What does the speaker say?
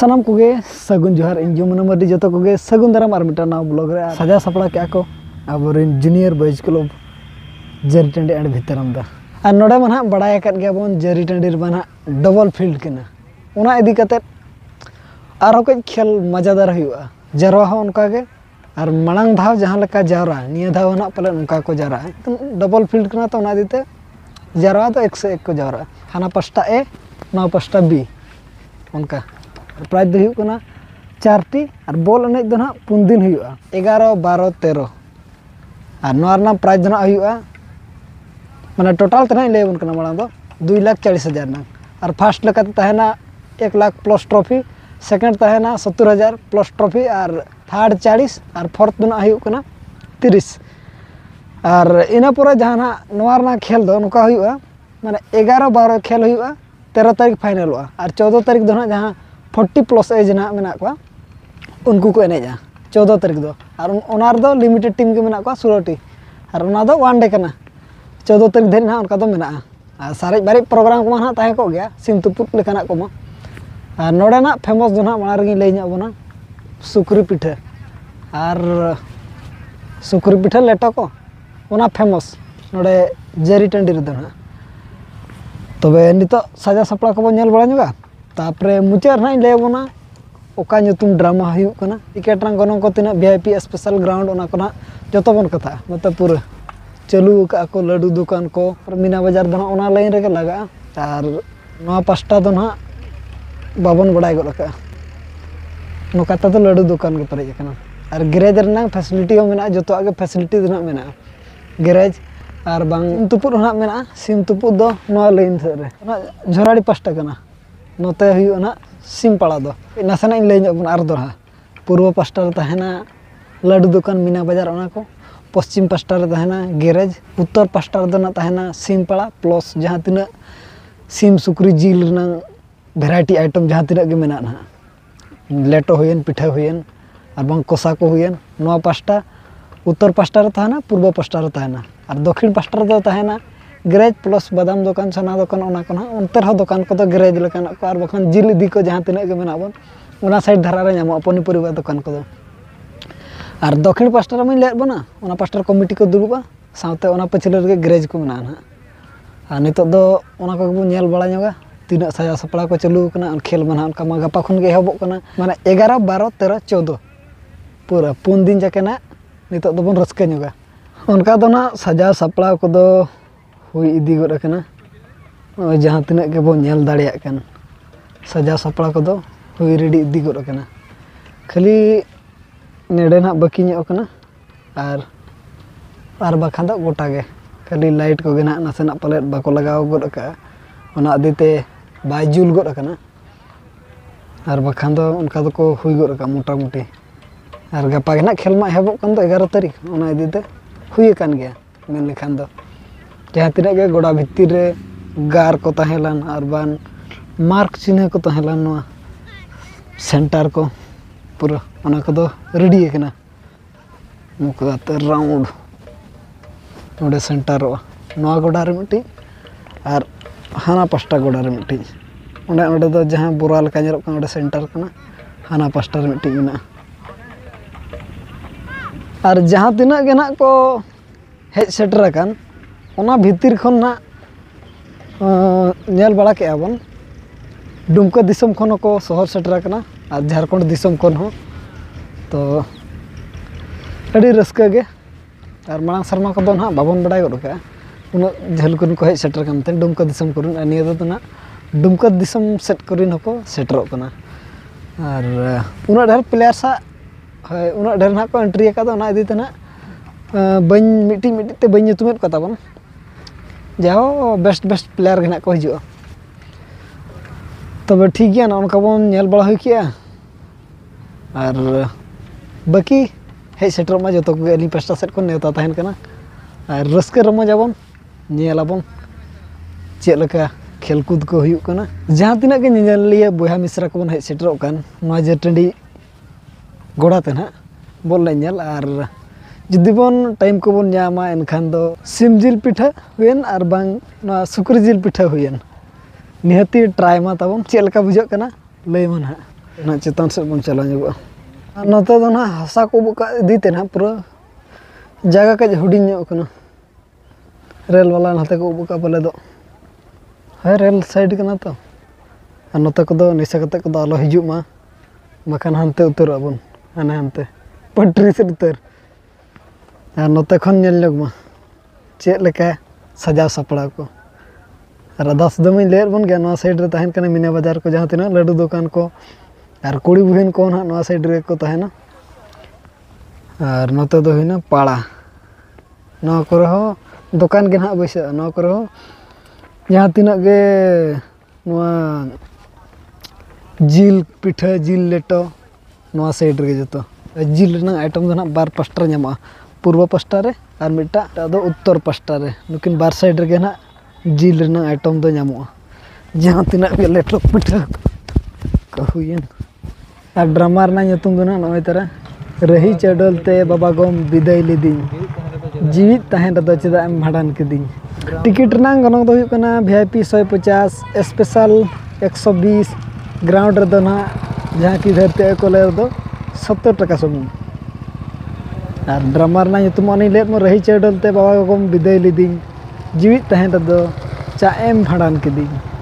सानाम कोगे सगुन जोहार इन जमुना मर्दी जो कोगे सगुन दाराम और मिटा नाव ब्लॉग रे सजा सपड़ा क्या को अब जूनियर बॉयज क्लब जरी टंडी एंड भितरम दा और नोडे मन हां बड़ाय कत गया बोन जरी टंडी बन हां डबल फील्ड कना उना इदी कते आरो कई खेल मजादार हुआ जरवा हो उनका के और मलांग धाव जहां लका जावरा निया धाव ना पले उनका को जारा डबल फील्ड कना तो उना दीते जारवा तो 1 से 1 को जावरा हाना पास्टा ए ना पास्टा बी उनका प्राइज दो हुई कना 4 टी और बॉल एनेज दो ना 3 दिन हुआ 11 12 13 और नोरना प्राइज दो ना हुआ माने टोटल तना ले बन कना माला दो 2,40,000 ना और फर्स्ट लका तहना 1 लाख प्लस ट्रॉफी सेकंड तहना 70,000 प्लस ट्रॉफी और थर्ड 40 और फोर्थ दो ना हुई कना 30 और इना पूरा जहां नोरना खेल दो नुका हुआ माने 11 12 खेल हुआ 13 तारीख फाइनल हुआ और 14 तारीख दो ना जहां 40 प्लस एज ना मेना को उनको को एनेजा 14 तारीख दो और ओनार दो लिमिटेड टीम के मेना को 16 टी और ओना दो वन डे कना 14 तारीख धरि ना उनका दो मेना और सारे बारे प्रोग्राम को ना ताहे को गया सिम तुपुत लेकाना को और नोडे ना फेमस दो ना मार रगी लेኛ बोना सुकरी पिठा और सुकरी पिठा लेटो को ओना फेमस नोडे जरी टंडी रे दो ना तबे नितो सजा सपड़ा को नेल बड़ा नुगा तापरे मुचार ना ले बोना ओका नुतुम ड्रामा हुई कना टिकट रंग गनों को तिना वीआईपी स्पेशल ग्राउंड ओना कोना जतो बन कथा मतलब पूरा चालू का को लड्डू दुकान को मीना बाजार दो ओना लाइन रे लगा और नवा पास्टा दो ना बाबन बड़ाई गो लका नोका तो लड्डू दुकान को परे कना और गैरेज रना फैसिलिटी हो मेना जतो आगे फैसिलिटी दो ना मेना गैरेज और बांग तुपुर ना मेना सिम तुपुर दो नवा लाइन रे ना झोराड़ी पास्टा कना नोते हुई ना सिम पाड़ा दो नासना इन लेñ बन आर दो पूर्व पास्टा रे तहना लड्डू दुकान मीना बाजार ओना को पश्चिम पास्टा रे तहना गैरेज उत्तर पास्टा रे दो ना तहना सिम पाड़ा प्लस जहां तिना सिम सुकरी जिल रना वैरायटी आइटम जहां तिना के मेना ना लेटो हुयन पिठा हुयन और बांग कोसा को हुयन नवा पास्टा उत्तर पास्टा रे तहना पूर्व पास्टा रे तहना और दक्षिण पास्टा रे तहना गैरेज प्लस बादाम दुकान सोना दुकान ओना को ना उनतर हो दुकान को तो गैरेज लेकान को और बखन जिल इदी को जहां तिना के मेना बन ओना साइड धारा रे नामो अपनी परिवार दुकान को दो और दक्षिण पास्टा रे मैं ले बना ओना पास्टा कमिटी को दुड़ुबा साथे ओना पछले रे गैरेज को मेना ना और नितो दो ओना को बो नेल बड़ा ᱧᱚᱜᱟ तीना सजा सपड़ा को चालू कना खेल बना उनका मा गपा खन के एहबो कना माने 11 12 13 14 पूरा 3 दिन जाकेना नितो दो बन रस्का ᱧᱚᱜᱟ उनका दो ना सजा सपड़ा को दो हुई इदी गोड़ कना जहां तिना के बो नेल दाड़िया कन सजा सपड़ा को दो हुई रेडी इदी गोड़ कना खाली नेडे ना बाकी ᱧᱚᱜ कना और बाखा दो गोटा गे खाली लाइट को गे ना नासेना पलेट बाको लगाव गोड़ का ओना आदिते बाय जुल गोड़ कना और बाखान दो उनका दो को हुई गोड़ का मोटा मोटी और गपा गे ना खेल मा हेबो कन दो 11 तारीख ओना इदीते हुई कान गया मेन लेखान दो जहां तिना के गोड़ा भित्तिर रे गार को तहेलान और बान मार्क चिन्ह को तहेलान नवा सेंटर को पूरा ओना को दो रेडी कना मुका त राउंड ओडे सेंटर नवा गोड़ा रे मिटी और हाना पास्टा गोड़ा रे मिटी ओडे ओडे दो जहां बोरा लका नेरो कना ओडे सेंटर कना हाना पास्टा रे मिटी मेना और जहां तिना के ना को हेज सेटर कान ओना भितिर खन ना नेल बड़ा के आबन डुमका दिसम खन को शहर सेटर कना और झारखंड दिसम खन हो तो अड़ी रस्का गे और मांग शर्मा को दो ना बाबन बड़ाई गोड़ का उन झल को हेज सेटर कानते डुमका दिसम करुन निया दो ना डुमका दिसम सेट करिन को सेटर कना और उना ढेर प्लेयर सा उना ढेर ना को एंट्री का दो ना इदी तना बन मिटी मिटी ते बन तुमेत कता बन जाओ बेस्ट प्लेयर के ना को हिजुआ तबे ठीक गया ना उनका बन नेल बड़ा हुई किया और बाकी हे सेटर मा जतो को एली पास्टा सेट को नेता तहन कना और रस्के रमो जाबन नेलाबन चेक लका खेलकूद को हुई कना जहां तिना के नेल लिया बोया मिश्रा को बन हे सेटर कान नवा जटंडी गोड़ा ते ना बोल नेल और जुदी बन टाइम को बन नामा एनखान दो सिम जिल पिठा हुयन और बांग ना सुकरी जिल पिठा हुयन निहती ट्राई मा तबन चेक लका बुझो कना लय मन हा ना चेतान से बन चला जोगा नोते दो ना हसा को बुका दीते ना पूरा जगह का हुडिंग कना रेल वाला नाते को बुका बोले दो है रेल साइड कना तो नोते को दो निशा कते को दो आलो हिजुग मा बखान हानते उतर अबन हाने हानते पटरी से उतर और नोते खन नेल लोग मा चेक लेका सजाव सपड़ा को और दस दम लेर बन गया नवा साइड रे तहन कने मीना बाजार को जहां तिना लड्डू दुकान को और कुड़ी बहन को ना नवा साइड रे को तहना और नोते दो हिना पाड़ा नवा करे हो दुकान के ना बैसे नवा करे हो जहां तिना गे नवा जिल पिठा जिल लेटो नवा साइड रे जतो जिल रना आइटम दो ना बार पास्टर न्यामा पूर्व पास्टर रे और मिटा दो उत्तर पास्टर रे लेकिन बार साइड रे ना जिल रना आइटम दो न्यामो जहां तिना गे लेटो पिठा कहुयन और ड्रामा रना nyutum दो ना नय तरह रही चडलते बाबा गोम विदाय लिदिन जीवित तहन रदो चेदा एम भाडान किदिन टिकट रना गनों दो हुकना VIP 150 स्पेशल 120 ग्राउंड रे दो ना जहां की धरते को ले दो 70 टका सुमुंग और ड्रामा रना nyutum अनि लेट म रही चडलते बाबा गोम विदाय लिदिन जीवित तहन रदो चा एम भाडान किदिन